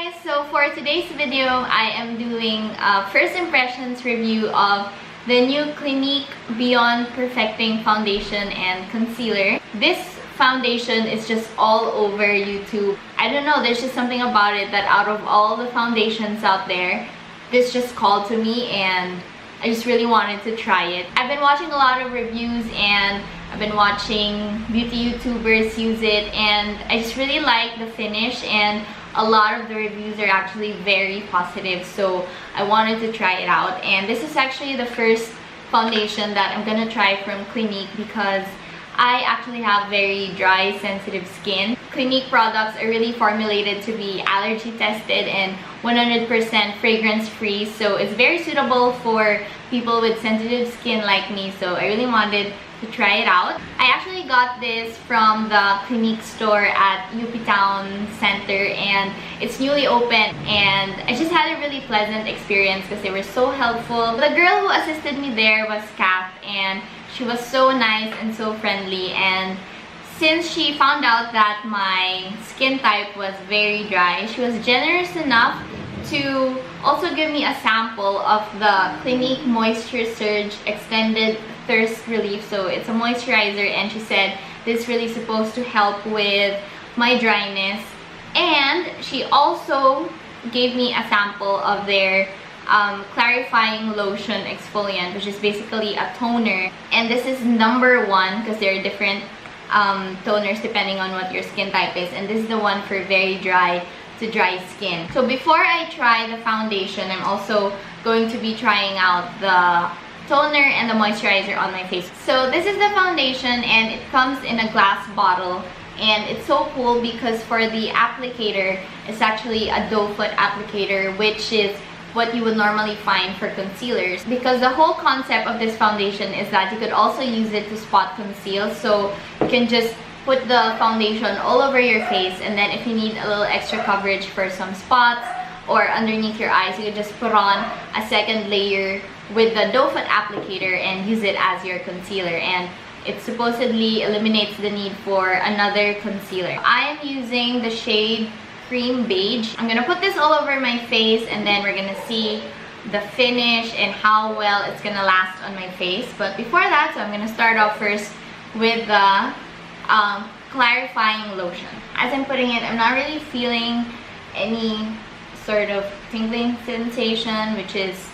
guys! So for today's video, I am doing a first impressions review of the new Clinique Beyond Perfecting Foundation and Concealer. This foundation is just all over YouTube. I don't know, there's just something about it that out of all the foundations out there, this just called to me and I just really wanted to try it. I've been watching a lot of reviews and I've been watching beauty YouTubers use it, and I just really like the finish, and a lot of the reviews are actually very positive, so I wanted to try it out. And this is actually the first foundation that I'm gonna try from Clinique because I actually have very dry, sensitive skin. Clinique products are really formulated to be allergy tested and 100% fragrance free, so it's very suitable for people with sensitive skin like me, so I really wanted to try it out. I actually got this from the Clinique store at UP Town Center, and it's newly open, and I just had a really pleasant experience because they were so helpful. The girl who assisted me there was Kath, and she was so nice and so friendly, and since she found out that my skin type was very dry, she was generous enough to also give me a sample of the Clinique Moisture Surge Extended Thirst Relief. So it's a moisturizer, and she said this is really supposed to help with my dryness. And she also gave me a sample of their Clarifying Lotion Exfoliant, which is basically a toner. And this is number 1 because there are different toners depending on what your skin type is, and this is the one for very dry to dry skin. So before I try the foundation, I'm also going to be trying out the toner and the moisturizer on my face. So this is the foundation, and it comes in a glass bottle, and it's so cool because for the applicator, it's actually a doe foot applicator, which is what you would normally find for concealers, because the whole concept of this foundation is that you could also use it to spot conceal. So you can just put the foundation all over your face, and then if you need a little extra coverage for some spots or underneath your eyes, you can just put on a second layer with the doe foot applicator and use it as your concealer, and it supposedly eliminates the need for another concealer. I am using the shade Cream Beige. I'm gonna put this all over my face, and then we're gonna see the finish and how well it's gonna last on my face. But before that, so I'm gonna start off first with the clarifying lotion. As I'm putting it, I'm not really feeling any sort of tingling sensation, which is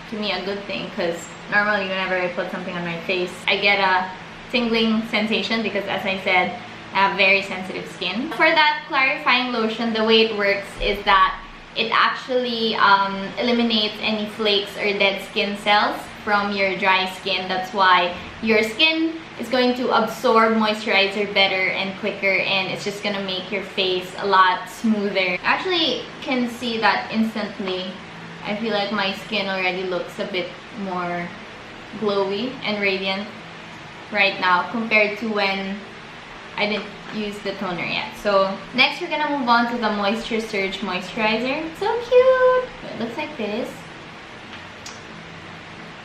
to me a good thing, because normally whenever I put something on my face, I get a tingling sensation because, as I said, I have very sensitive skin. For that clarifying lotion, the way it works is that it actually eliminates any flakes or dead skin cells from your dry skin. That's why your skin is going to absorb moisturizer better and quicker, and it's just gonna make your face a lot smoother. I actually can see that instantly. I feel like my skin already looks a bit more glowy and radiant right now compared to when I didn't use the toner yet. So next we're gonna move on to the Moisture Surge Moisturizer. So cute! It looks like this.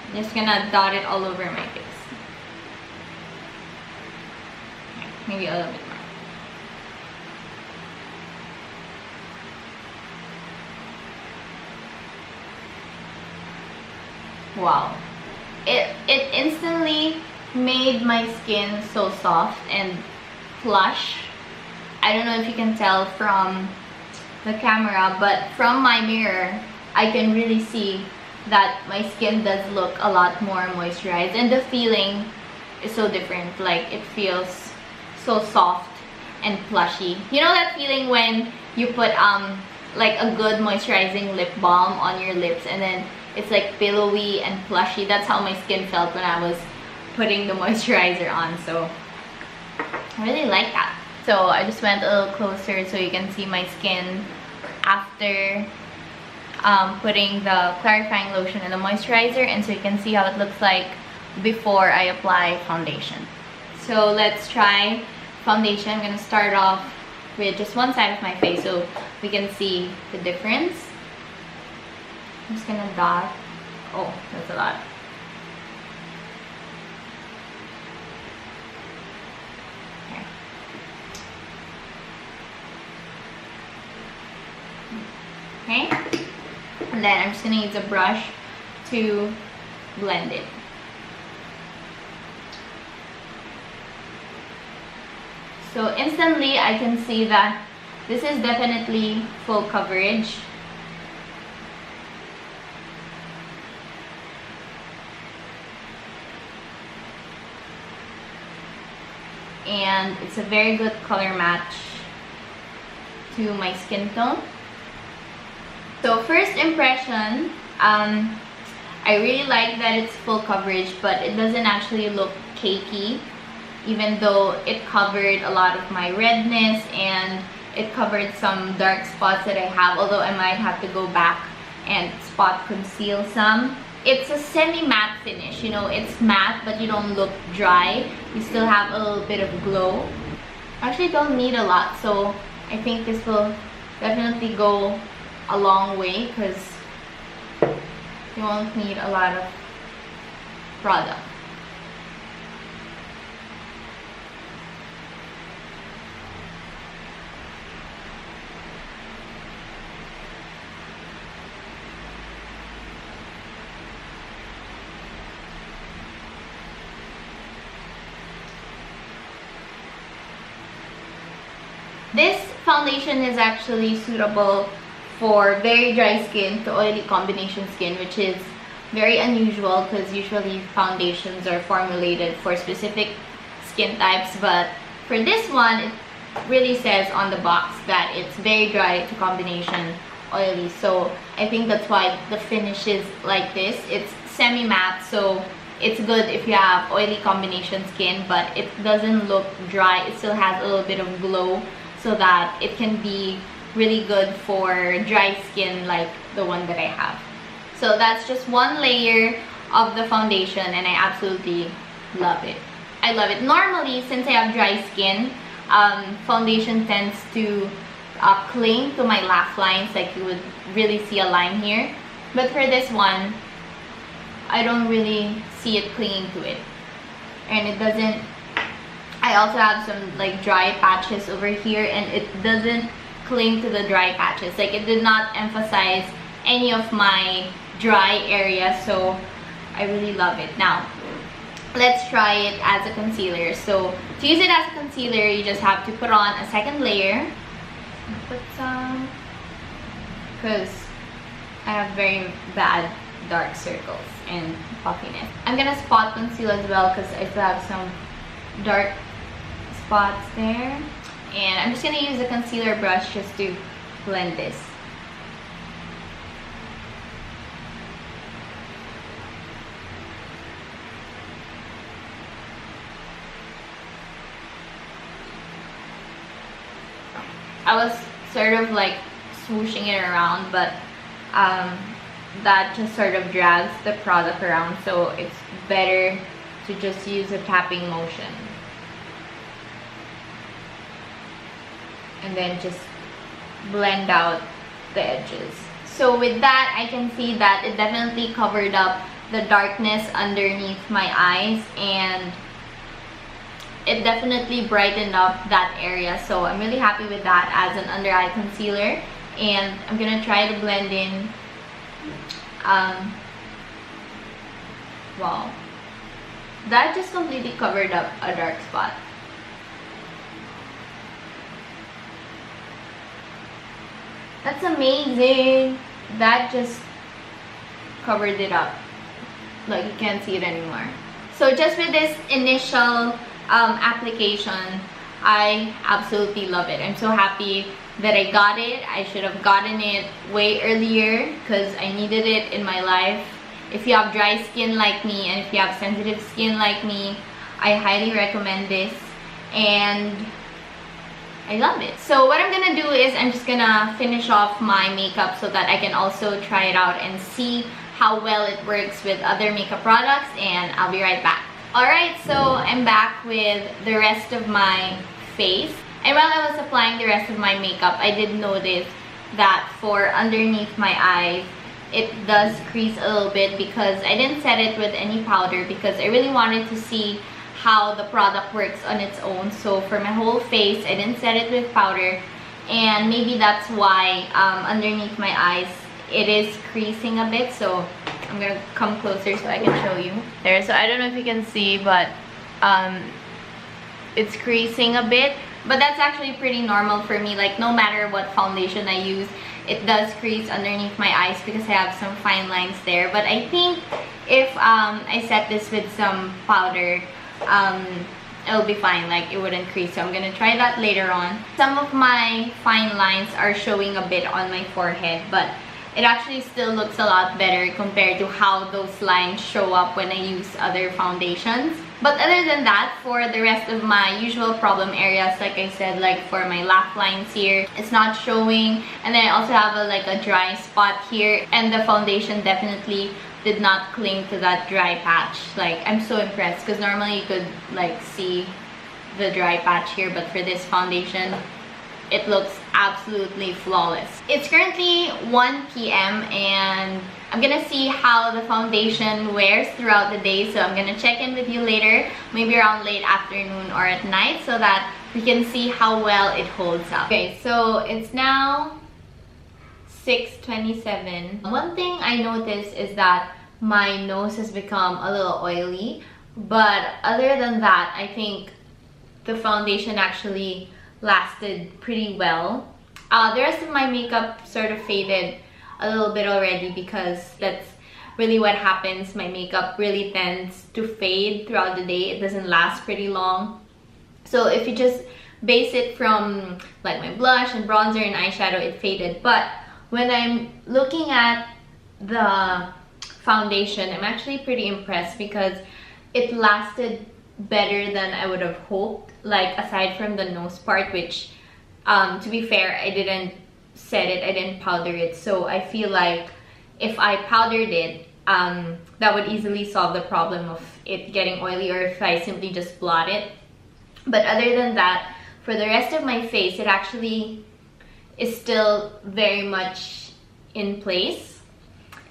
I'm just gonna dot it all over my face. Maybe a little bit more. Wow. It instantly made my skin so soft and plush. I don't know if you can tell from the camera, but from my mirror I can really see that my skin does look a lot more moisturized, and the feeling is so different. Like, it feels so soft and plushy. You know that feeling when you put like a good moisturizing lip balm on your lips, and then it's like pillowy and plushy? That's how my skin felt when I was putting the moisturizer on, so I really like that. So I just went a little closer so you can see my skin after putting the clarifying lotion and the moisturizer, and so you can see how it looks like before I apply foundation. So let's try foundation. I'm gonna start off with just one side of my face so we can see the difference. I'm just gonna dot. Oh, that's a lot. Okay? And then I'm just gonna use a brush to blend it. So instantly I can see that this is definitely full coverage. And it's a very good color match to my skin tone. So first impression, I really like that it's full coverage, but it doesn't actually look cakey, even though it covered a lot of my redness and it covered some dark spots that I have, although I might have to go back and spot conceal some. It's a semi-matte finish, you know, it's matte but you don't look dry. You still have a little bit of glow. I actually don't need a lot, so I think this will definitely go a long way because you won't need a lot of product. This foundation is actually suitable for very dry skin to oily combination skin, which is very unusual because usually foundations are formulated for specific skin types, but for this one it really says on the box that it's very dry to combination oily. So I think that's why the finish is like this. It's semi-matte, so it's good if you have oily combination skin, but it doesn't look dry. It still has a little bit of glow, so that it can be really good for dry skin like the one that I have. So that's just one layer of the foundation and I absolutely love it. I love it. Normally, since I have dry skin, foundation tends to cling to my laugh lines, like you would really see a line here. But for this one, I don't really see it clinging to it. And it doesn't, I also have some like dry patches over here and it doesn't cling to the dry patches. Like it did not emphasize any of my dry areas, so I really love it. Now, let's try it as a concealer. So to use it as a concealer, you just have to put on a second layer. Put some, because I have very bad dark circles and puffiness. I'm gonna spot conceal as well because I still have some dark spots there. And I'm just gonna use a concealer brush just to blend this. I was sort of like swooshing it around, but that just sort of drags the product around, so it's better to just use a tapping motion. And then just blend out the edges. So with that, I can see that it definitely covered up the darkness underneath my eyes, and it definitely brightened up that area. So I'm really happy with that as an under eye concealer. And I'm gonna try to blend in. Wow, that just completely covered up a dark spot. That's amazing. That just covered it up. Like you can't see it anymore. So just with this initial application, I absolutely love it. I'm so happy that I got it. I should have gotten it way earlier because I needed it in my life. If you have dry skin like me and if you have sensitive skin like me, I highly recommend this. And I love it. So what I'm gonna do is I'm just gonna finish off my makeup so that I can also try it out and see how well it works with other makeup products, and I'll be right back. Alright, so I'm back with the rest of my face. And while I was applying the rest of my makeup, I did notice that for underneath my eyes, it does crease a little bit because I didn't set it with any powder because I really wanted to see how the product works on its own. So for my whole face, I didn't set it with powder, and maybe that's why underneath my eyes it is creasing a bit. So I'm gonna come closer so I can show you there. So I don't know if you can see, but it's creasing a bit, but that's actually pretty normal for me. Like, no matter what foundation I use, it does crease underneath my eyes because I have some fine lines there. But I think if I set this with some powder, it'll be fine, like it wouldn't crease. So I'm gonna try that later on. Some of my fine lines are showing a bit on my forehead, but it actually still looks a lot better compared to how those lines show up when I use other foundations. But other than that, for the rest of my usual problem areas, like I said, like for my laugh lines here, it's not showing. And then I also have a dry spot here, and the foundation definitely did not cling to that dry patch. Like, I'm so impressed because normally you could like see the dry patch here, but for this foundation, it looks absolutely flawless. It's currently 1 p.m. and I'm gonna see how the foundation wears throughout the day. So I'm gonna check in with you later, maybe around late afternoon or at night, so that we can see how well it holds up. Okay, so it's now 6:27. One thing I noticed is that my nose has become a little oily, but other than that, I think the foundation actually lasted pretty well. The rest of my makeup sort of faded a little bit already because that's really what happens. My makeup really tends to fade throughout the day. It doesn't last pretty long. So if you just base it from like my blush and bronzer and eyeshadow, it faded. But when I'm looking at the foundation, I'm actually pretty impressed because it lasted better than I would have hoped. Like, aside from the nose part, which to be fair, I didn't set it, I didn't powder it, so I feel like if I powdered it, that would easily solve the problem of it getting oily, or if I simply just blot it. But other than that, for the rest of my face, it actually is still very much in place.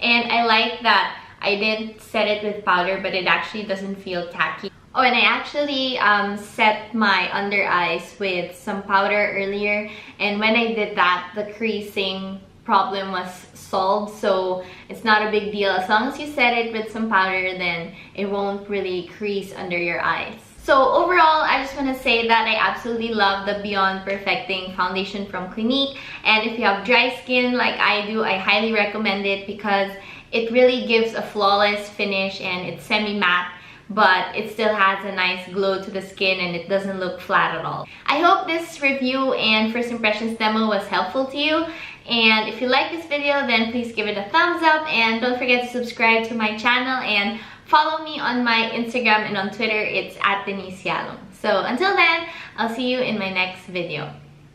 And I like that I didn't set it with powder, but it actually doesn't feel tacky. Oh, and I actually set my under eyes with some powder earlier, and when I did that, the creasing problem was solved. So it's not a big deal. As long as you set it with some powder, then it won't really crease under your eyes. So overall, I just want to say that I absolutely love the Beyond Perfecting foundation from Clinique. And if you have dry skin like I do, I highly recommend it because it really gives a flawless finish, and it's semi-matte, but it still has a nice glow to the skin and it doesn't look flat at all. I hope this review and first impressions demo was helpful to you. And if you like this video, then please give it a thumbs up, and don't forget to subscribe to my channel and follow me on my Instagram and on Twitter. It's @Denise Yalung. So until then, I'll see you in my next video.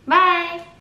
Bye!